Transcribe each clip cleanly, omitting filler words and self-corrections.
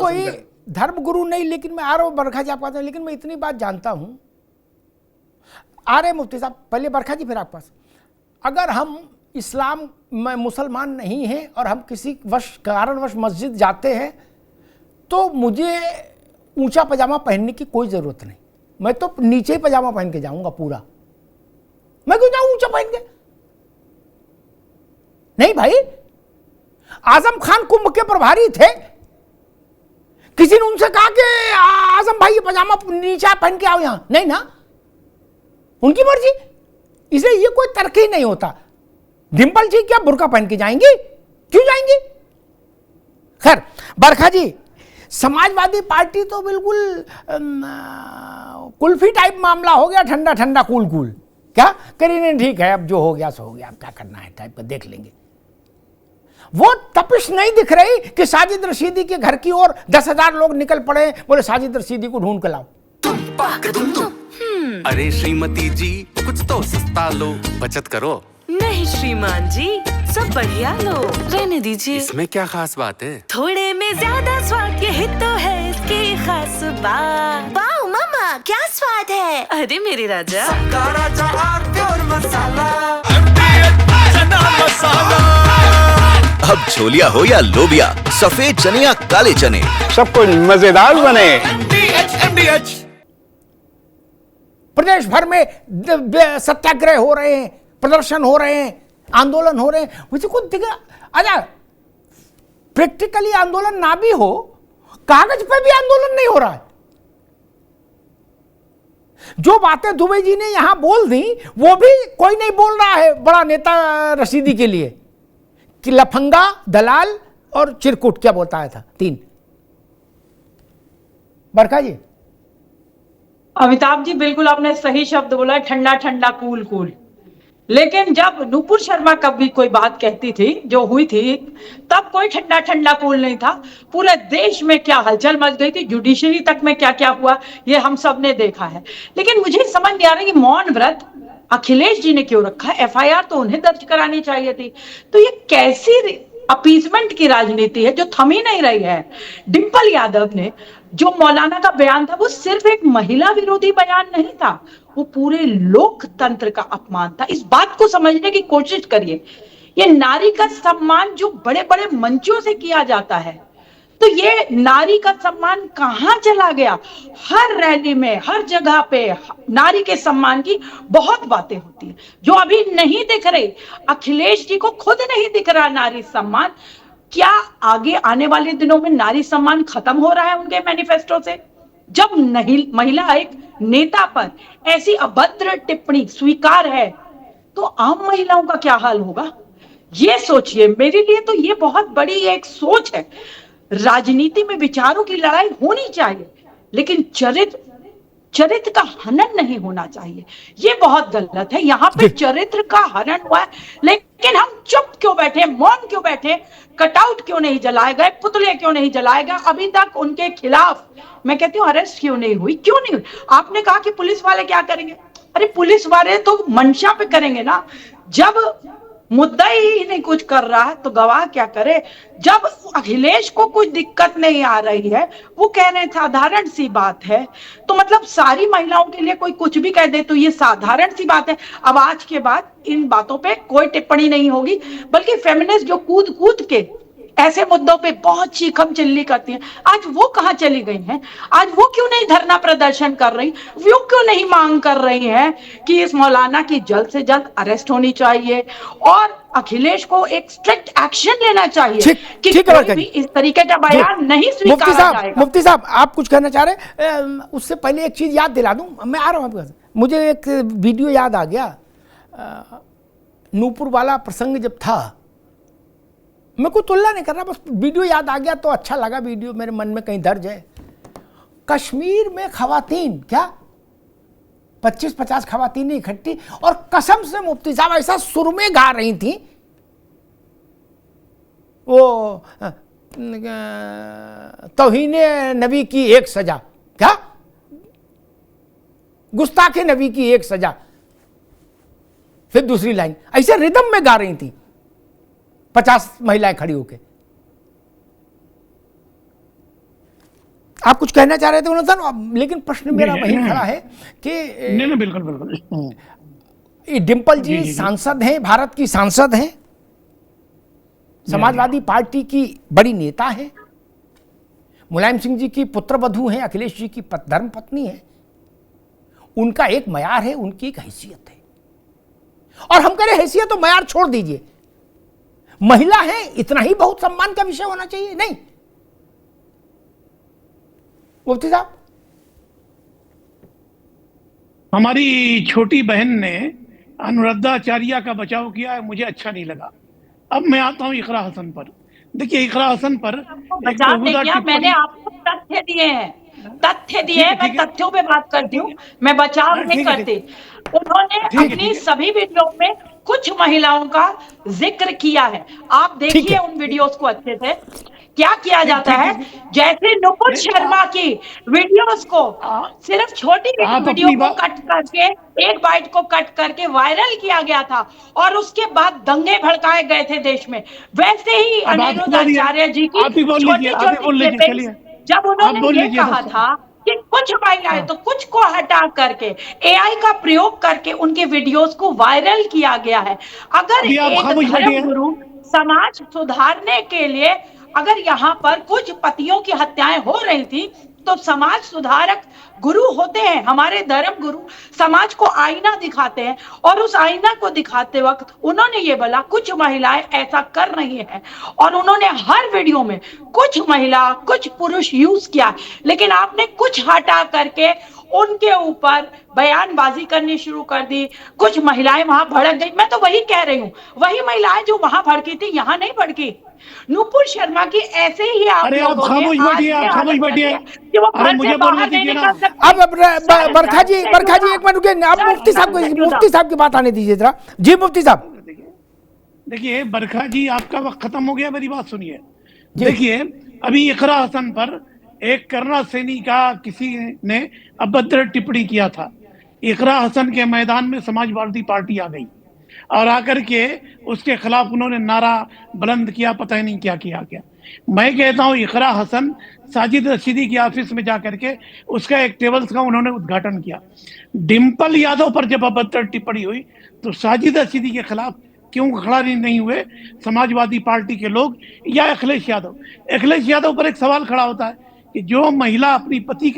कोई धर्म गुरु नहीं, लेकिन मैं आ रहा हूँ बरखा जी आपके पास, लेकिन मैं इतनी बात जानता हूँ, आ रहे मुफ्ती साहब, पहले बरखा जी फिर आपके पास। अगर हम इस्लाम में मुसलमान नहीं हैं और हम किसी कारणवश मस्जिद जाते हैं तो मुझे ऊंचा पजामा पहनने की कोई ज़रूरत नहीं, मैं तो नीचे ही पजामा पहन के जाऊंगा पूरा, मैं क्यों जाऊं ऊंचा पहन के? नहीं भाई, आजम खान कुंभ के प्रभारी थे, किसी ने उनसे कहा कि आजम भाई ये पजामा नीचे पहन के आओ यहां? नहीं ना, उनकी मर्जी, इसलिए ये कोई तर्क ही नहीं होता। डिंपल जी क्या बुर्का पहन के जाएंगी? क्यों जाएंगी? खैर बरखा जी, समाजवादी पार्टी तो बिल्कुल कुल्फी टाइप मामला हो गया, ठंडा ठंडा कूल कूल, क्या करीने ठीक है, अब जो हो गया सो हो गया, अब क्या करना है टाइप का देख लेंगे। वो तपिश नहीं दिख रही कि साजिद रशीदी के घर की ओर 10,000 लोग निकल पड़े, बोले साजिद रशीदी को ढूंढ के लाओ। अरे श्रीमती जी कुछ तो सस्ता लो, बचत करो। नहीं श्रीमान जी, सब बढ़िया लो, रहने दीजिए। इसमें क्या खास बात है? थोड़े में ज्यादा स्वाद, यही तो है इसकी खास बात। वाओ मामा, क्या स्वाद है। अरे मेरे राजा, अब छोलिया हो या लोबिया, सफेद चने या काले चने, सबको मजेदार बने। प्रदेश भर में सत्याग्रह हो रहे हैं, प्रदर्शन हो रहे हैं, आंदोलन हो रहे हैं, मुझे कुछ दिखा। अच्छा, प्रैक्टिकली आंदोलन ना भी हो, कागज पे भी आंदोलन नहीं हो रहा है। जो बातें दुबे जी ने यहां बोल दी वो भी कोई नहीं बोल रहा है बड़ा नेता रशीदी के लिए, कि लफंगा, दलाल और चिरकुट, क्या बताया था, 3। बरखा जी। अमिताभ जी बिल्कुल आपने सही शब्द बोला, ठंडा ठंडा कूल कूल। लेकिन जब नुपुर शर्मा कभी कोई बात कहती थी, जो हुई थी, तब कोई ठंडा ठंडा कूल नहीं था। पूरे देश में क्या हलचल मच गई थी, जुडिशरी तक में क्या क्या हुआ ये हम सब ने देखा है। लेकिन मुझे समझ नहीं आ रहा कि मौन व्रत अखिलेश जी ने क्यों रखा। एफआईआर तो उन्हें दर्ज करानी चाहिए थी। तो ये कैसी अपीजमेंट की राजनीति है जो थम ही नहीं रही है। डिंपल यादव ने जो मौलाना का बयान था वो सिर्फ एक महिला विरोधी बयान नहीं था, वो पूरे लोकतंत्र का अपमान था। इस बात को समझने की कोशिश करिए। ये नारी का सम्मान जो बड़े बड़े मंचों से किया जाता है, तो ये नारी का सम्मान कहां चला गया? हर रैली में, हर जगह पे नारी के सम्मान की बहुत बातें होती है जो अभी नहीं दिख रही। अखिलेश जी को खुद नहीं दिख रहा नारी सम्मान। क्या आगे आने वाले दिनों में नारी सम्मान खत्म हो रहा है उनके मैनिफेस्टो से? जब नहीं महिला एक नेता पर ऐसी अभद्र टिप्पणी स्वीकार है तो आम महिलाओं का क्या हाल होगा? ये सोचिए। मेरे लिए तो ये बहुत बड़ी एक सोच है। राजनीति में विचारों की लड़ाई होनी चाहिए, लेकिन चरित्र का हनन नहीं होना चाहिए। ये बहुत गलत है। यहाँ पे चरित्र का हनन हुआ है, लेकिन हम चुप क्यों बैठे, मौन क्यों बैठे? कटआउट क्यों नहीं जलाए गए, पुतले क्यों नहीं जलाए गए? अभी तक उनके खिलाफ मैं कहती हूँ अरेस्ट क्यों नहीं हुई? क्यों नहीं हुई? आपने कहा कि पुलिस वाले क्या करेंगे? अरे पुलिस वाले तो मंशा पे करेंगे ना। जब मुद्दा ही नहीं कुछ कर रहा है तो गवाह क्या करे? जब अखिलेश को कुछ दिक्कत नहीं आ रही है, वो कह रहे हैं साधारण सी बात है, तो मतलब सारी महिलाओं के लिए कोई कुछ भी कह दे तो ये साधारण सी बात है। अब आज के बाद इन बातों पे कोई टिप्पणी नहीं होगी, बल्कि फेमिनिस्ट जो कूद कूद के ऐसे मुद्दों पे बहुत चीखम चिल्ली करती हैं, आज वो कहां चली गई हैं? आज वो क्यों नहीं धरना प्रदर्शन कर रही? वो क्यों नहीं मांग कर रही हैं कि इस मौलाना की जल्द से जल्द अरेस्ट होनी चाहिए और अखिलेश को एक स्ट्रिक्ट एक्शन लेना चाहिए कि कोई भी इस तरीके का बयान नहीं स्वीकारा जाएगा। मुफ्ती साहब आप कुछ कहना चाह रहे? उससे पहले एक चीज याद दिला दूं, मैं आ रहा हूं आपके पास। मुझे एक वीडियो याद आ गया, नूपुर वाला प्रसंग जब था, मैं कोई तुलना नहीं कर रहा, बस वीडियो याद आ गया तो अच्छा लगा। वीडियो मेरे मन में कहीं दर्ज है। कश्मीर में खवातीन क्या 25-50 खवातीनें इकट्ठी और कसम से मुफ्ती साहब ऐसा सुर में गा रही थी, वो तौहीने नबी की एक सजा, क्या गुस्ताखे नबी की एक सजा, फिर दूसरी लाइन ऐसे रिदम में गा रही थी 50 महिलाएं खड़ी होके। आप कुछ कहना चाह रहे थे उन्होंने, लेकिन प्रश्न मेरा वही खड़ा है कि नहीं, बिल्कुल बिल्कुल। ये डिम्पल जी सांसद हैं, भारत की सांसद हैं, समाजवादी पार्टी की बड़ी नेता हैं, मुलायम सिंह जी की पुत्रवधू हैं, अखिलेश जी की धर्म पत्नी है। उनका एक मयार है, उनकी एक हैसियत है। और हम कह रहे हैसियत तो मयार छोड़ दीजिए, महिला है, इतना ही बहुत सम्मान का विषय होना चाहिए? नहीं मुफ्ती साहब, हमारी छोटी बहन ने अनुराधाचार्य का बचाव किया है, मुझे अच्छा नहीं लगा। अब मैं आता हूं इकरा हसन पर। देखिए, इकरा हसन पर बचाव नहीं किया, मैंने आपको तथ्य दिए हैं, तथ्य दिए हैं, मैं तथ्यों पे बात करती हूँ, मैं बचाव नहीं करती। उन्होंने अपनी सभी वीडियो में कुछ महिलाओं का जिक्र किया है, आप देखिए उन वीडियोस को अच्छे से। क्या किया जाता है, जैसे नुपुर शर्मा की वीडियोस को सिर्फ छोटी वीडियो को कट करके, एक बाइट को कट करके वायरल किया गया था और उसके बाद दंगे भड़काए गए थे देश में, वैसे ही अनिरुद्ध आचार्य जी की छोटी छोटी क्लिपिंग्स, जब उन्होंने ये कहा था कि कुछ महिलाएं, तो कुछ को हटा करके एआई का प्रयोग करके उनके वीडियोस को वायरल किया गया है। अगर एक धर्मगुरु समाज सुधारने के लिए, अगर यहाँ पर कुछ पतियों की हत्याएं हो रही थी, तो समाज सुधारक गुरु होते हैं, हमारे धर्म गुरु समाज को आईना दिखाते हैं, और उस आईना को दिखाते वक्त उन्होंने ये बोला कुछ महिलाएं ऐसा कर रही हैं, और उन्होंने हर वीडियो में कुछ महिला कुछ पुरुष यूज किया, लेकिन आपने कुछ हटा करके उनके ऊपर बयानबाजी करनी शुरू कर दी। कुछ महिलाएं वहां भड़क गई। मैं तो वही कह रही हूँ, वही महिलाएं जो वहां भड़की थी यहाँ नहीं भड़की। नुपुर शर्मा की ऐसे ही आप लोगों ने खामोश बैठिए। कि वो घर से बाहर नहीं निकल सकते। अब बरखा जी एक मिनट रुकिए, आप मुफ्ती साहब की बात आने दीजिए जरा। जी मुफ्ती साहब। देखिए बरखा जी, आपका वक्त खत्म हो गया, मेरी बात सुनिए। देखिए, अभी इकरा हसन पर एक करना सैनी का किसी ने अभद्र टिप्पणी किया था। इकरा हसन के मैदान में समाजवादी पार्टी आ गई और आकर के उसके खिलाफ उन्होंने नारा बुलंद किया, पता ही नहीं क्या किया। मैं कहता हूं, इकरा हसन साजिद रशीदी की ऑफिस में जाकर के उसका एक टेबल्स का उन्होंने उद्घाटन किया। डिम्पल यादव पर जब अभद्र टिप्पणी हुई तो साजिद रशीदी के खिलाफ क्यों खड़ा नहीं हुए समाजवादी पार्टी के लोग या अखिलेश यादव? अखिलेश यादव पर एक सवाल खड़ा होता है कि जो महिला अपनी पत्नी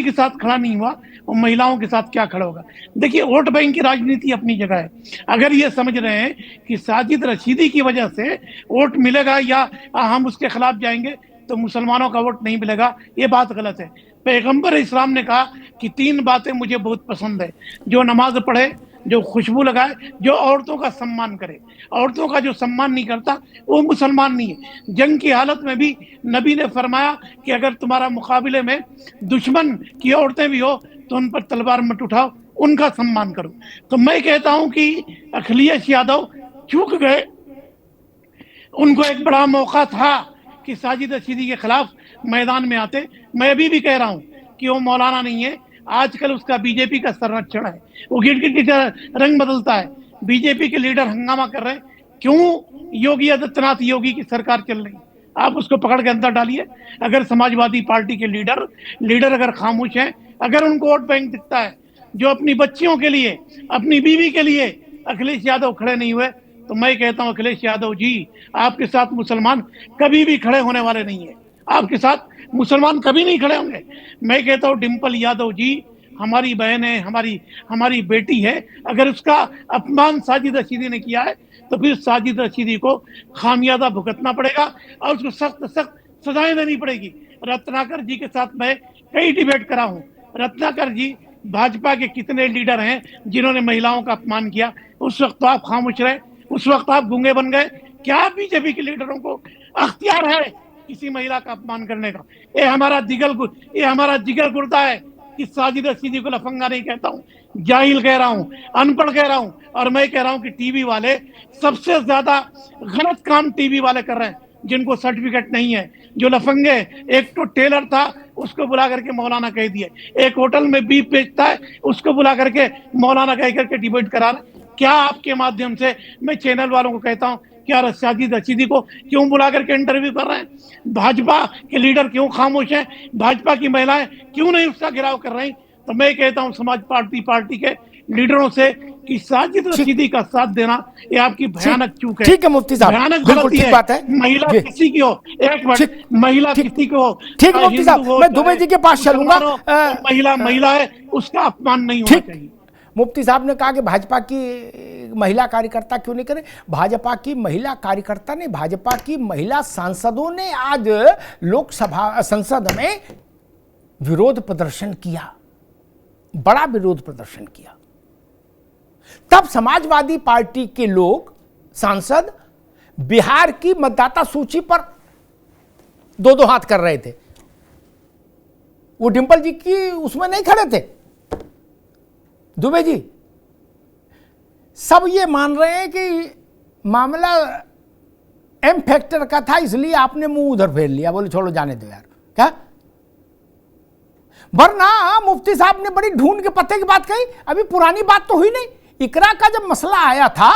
के साथ खड़ा नहीं हुआ, वो महिलाओं के साथ क्या खड़ा होगा? देखिए, वोट बैंक की राजनीति अपनी जगह है। अगर ये समझ रहे हैं कि साजिद रशीदी की वजह से वोट मिलेगा या हम उसके खिलाफ जाएंगे तो मुसलमानों का वोट नहीं मिलेगा, ये बात गलत है। पैगंबर इस्लाम ने कहा कि 3 बातें मुझे बहुत पसंद है, जो नमाज पढ़े, जो खुशबू लगाए, जो औरतों का सम्मान करे। औरतों का जो सम्मान नहीं करता वो मुसलमान नहीं है। जंग की हालत में भी नबी ने फरमाया कि अगर तुम्हारा मुकाबले में दुश्मन की औरतें भी हो तो उन पर तलवार मत उठाओ, उनका सम्मान करो। तो मैं कहता हूं कि अखिलेश यादव चूक गए। उनको एक बड़ा मौका था कि साजिद रशीदी के खिलाफ मैदान में आते। मैं अभी भी कह रहा हूं कि वो मौलाना नहीं है, आजकल उसका बीजेपी का संरक्षण है। वो गिरगिट की रंग बदलता है। बीजेपी के लीडर हंगामा कर रहे हैं, क्यों? योगी आदित्यनाथ योगी की सरकार चल रही, आप उसको पकड़ के अंदर डालिए। अगर समाजवादी पार्टी के लीडर अगर खामोश हैं, अगर उनको वोट बैंक दिखता है, जो अपनी बच्चियों के लिए, अपनी बीवी के लिए अखिलेश यादव खड़े नहीं हुए, तो मैं कहता हूं अखिलेश यादव जी, आपके साथ मुसलमान कभी भी खड़े होने वाले नहीं है। आपके साथ मुसलमान कभी नहीं खड़े होंगे। मैं कहता हूँ डिम्पल यादव जी हमारी बहन है, हमारी बेटी है। अगर उसका अपमान साजिद रशीदी ने किया है तो फिर साजिद रशीदी को खामियाजा भुगतना पड़ेगा और उसको सख्त सजाएं देनी पड़ेगी। रत्नाकर जी के साथ मैं कई डिबेट करा हूँ। रत्नाकर जी भाजपा के कितने लीडर हैं जिन्होंने महिलाओं का अपमान किया? उस वक्त तो आप खामोश रहे, उस वक्त आप गूंगे बन गए। क्या बीजेपी के लीडरों को अख्तियार है किसी महिला का अपमान करने का? ये हमारा जिगर गुर्दा है। कि साजिद रशीदी को लफंगा नहीं कहता हूँ, जाहिल कह रहा हूँ, अनपढ़ कह रहा हूँ। और मैं कह रहा हूँ कि टीवी वाले सबसे ज्यादा गलत काम टीवी वाले कर रहे हैं, जिनको सर्टिफिकेट नहीं है। जो लफंगे, एक तो टेलर था उसको बुला करके मौलाना कह दिए, एक होटल में बीफ बेचता है उसको बुला करके मौलाना कह करके डिबेट करा रहे। क्या आपके माध्यम से मैं चैनल वालों को कहता हूँ क्या साजिद रशीदी को क्यों बुला करके इंटरव्यू कर रहे हैं? भाजपा के लीडर क्यों खामोश हैं? भाजपा की महिलाएं क्यों नहीं उसका घेराव कर रही? तो मैं कहता हूं समाज पार्टी के लीडरों से कि साजिद रशीदी का साथ देना ये आपकी भयानक चूक है। ठीक है मुफ्ती साहब, भयानक बिल्कुल गलती ठीक है। बात है। महिला जी। किसी की हो, एक मिनट, महिला किसी की हो, ठीक चाहे मुफ्ती साहब, हिंदू हो, मैं दुबे जी के पास चाहे चलूंगा। मुसलमान हो, महिला है, उसका अपमान नहीं होना ठीक, चाहिए। मुफ्ती साहब ने कहा कि भाजपा की महिला कार्यकर्ता क्यों नहीं करे। भाजपा की महिला कार्यकर्ता ने, भाजपा की महिला सांसदों ने आज लोकसभा संसद में विरोध प्रदर्शन किया, बड़ा विरोध प्रदर्शन किया। तब समाजवादी पार्टी के लोग, सांसद, बिहार की मतदाता सूची पर दो हाथ कर रहे थे। वो डिंपल जी की उसमें नहीं खड़े थे। दुबे जी सब ये मान रहे हैं कि मामला एम फैक्टर का था, इसलिए आपने मुंह उधर फेर लिया, बोले छोड़ो जाने दो यार। क्या वरना मुफ्ती साहब ने बड़ी ढूंढ के पत्ते की बात कही। अभी पुरानी बात तो हुई नहीं। इकरा का जब मसला आया था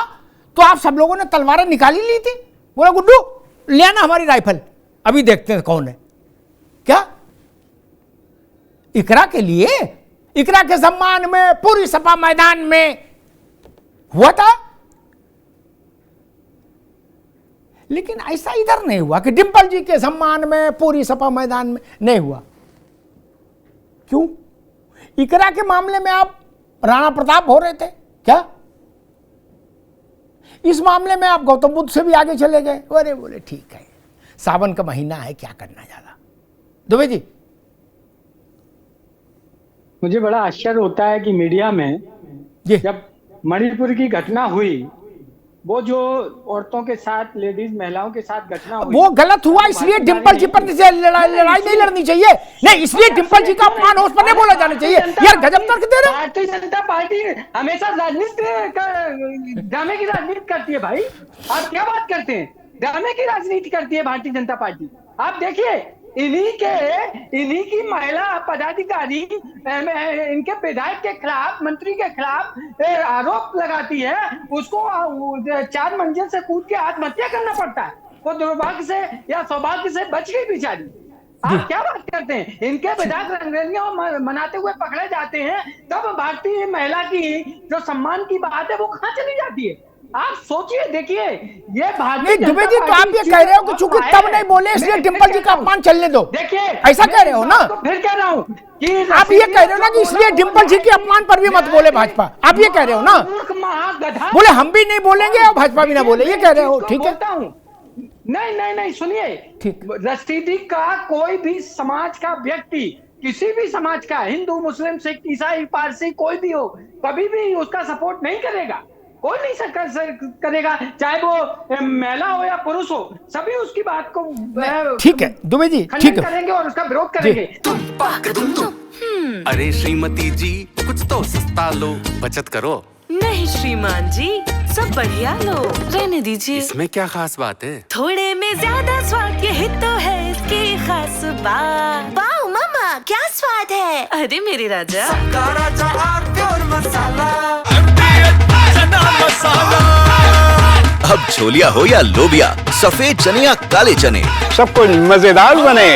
तो आप सब लोगों ने तलवारें निकाली ली थी। बोला गुड्डू ले आना हमारी राइफल, अभी देखते हैं कौन है। क्या इकरा के लिए, इकरा के सम्मान में पूरी सपा मैदान में हुआ था। लेकिन ऐसा इधर नहीं हुआ कि डिंपल जी के सम्मान में पूरी सपा मैदान में नहीं हुआ। क्यों? इकरा के मामले में आप राणा प्रताप हो रहे थे क्या? इस मामले में आप गौतम बुद्ध से भी आगे चले गए। अरे बोले ठीक है, सावन का महीना है, क्या करना ज्यादा। दुबे जी मुझे बड़ा आश्चर्य होता है कि मीडिया में जी, जब मणिपुर की घटना हुई, वो जो औरतों के साथ, लेडीज महिलाओं के साथ घटना हुई, वो गलत हुआ, इसलिए डिंपल जी पर लड़ाई नहीं लड़नी चाहिए। नहीं, इसलिए डिंपल जी का अपमान हो, उस पर नहीं बोला जाना चाहिए। यार गजब तर्क दे रहे। भारतीय जनता पार्टी हमेशा राजनीति ड्रामे की राजनीति करती है भाई। आप क्या बात करते हैं? ड्रामे की राजनीति करती है भारतीय जनता पार्टी। आप देखिए, इन्हीं की महिला पदाधिकारी इनके विधायक के खिलाफ, मंत्री के खिलाफ आरोप लगाती है, उसको 4 मंजिल से कूद के आत्महत्या करना पड़ता है। वो दुर्भाग्य से या सौभाग्य से बच गई बेचारी। आप क्या बात करते हैं? इनके विधायक रंगरलियां मनाते हुए पकड़े जाते हैं, तब भारतीय महिला की जो सम्मान की बात है वो कहां चली जाती है? आप सोचिए, देखिए, ये भारतीय दुबे जी तो आप ये कह रहे हो कि चूंकि तब नहीं बोले इसलिए डिंपल जी का अपमान चलने दो। देखिए, ऐसा कह रहे हो ना? फिर कह रहा हूँ कि आप ये कह रहे हो ना कि इसलिए डिंपल जी के अपमान पर भी मत बोले भाजपा। आप ये कह रहे हो ना? बोले हम भी नहीं बोलेंगे और भाजपा भी ना बोले, ये कह रहे हो। ठीक है, नहीं, सुनिए, रशीदी का कोई भी समाज का व्यक्ति, किसी भी समाज का, हिंदू, मुस्लिम, सिख, ईसाई, पारसी, कोई भी हो, कभी भी उसका सपोर्ट नहीं करेगा। कोई नहीं करेगा, चाहे वो महिला हो या पुरुष हो, सभी उसकी बात को ठीक है दुबे जी, ठीक है, करेंगे और उसका विरोध करेंगे। अरे श्रीमती जी कुछ तो सस्ता लो, बचत करो। नहीं श्रीमान जी, सब बढ़िया लो, रहने दीजिए। इसमें क्या खास बात है? थोड़े में ज्यादा स्वाद, यही तो है इसकी खास बात। वाह मामा, क्या स्वाद है। अरे मेरे राजा, अब छोलिया हो या लोबिया, सफेद चने या काले चने, सब कुछ मजेदार बने।